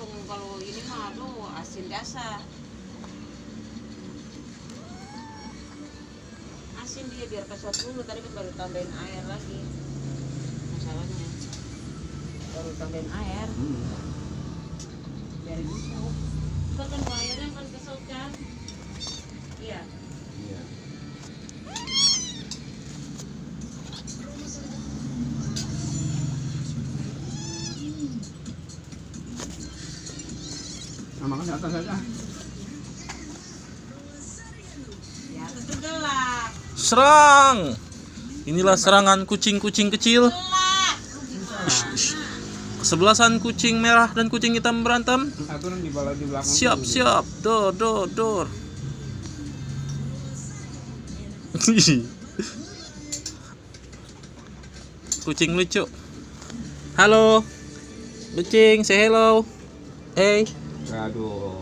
Kalau ini mah tuh asin biasa. Asin dia biar kesot dulu, tadi kan baru tambahin air lagi. Masalahnya baru tambahin air. Biar busuk. Itu kan airnya kan kesot kan? Iya. Iya. Nah, makan di atas aja. Di atas tuh gelap. Serang. Inilah serangan kucing-kucing kecil. Gelap. Kesebelasan kucing merah dan kucing hitam berantem. Satu di belakang. Siap, siap. Dor, dor, dor. Kucing lucu. Halo. Kucing, say hello. Hey. Aduh.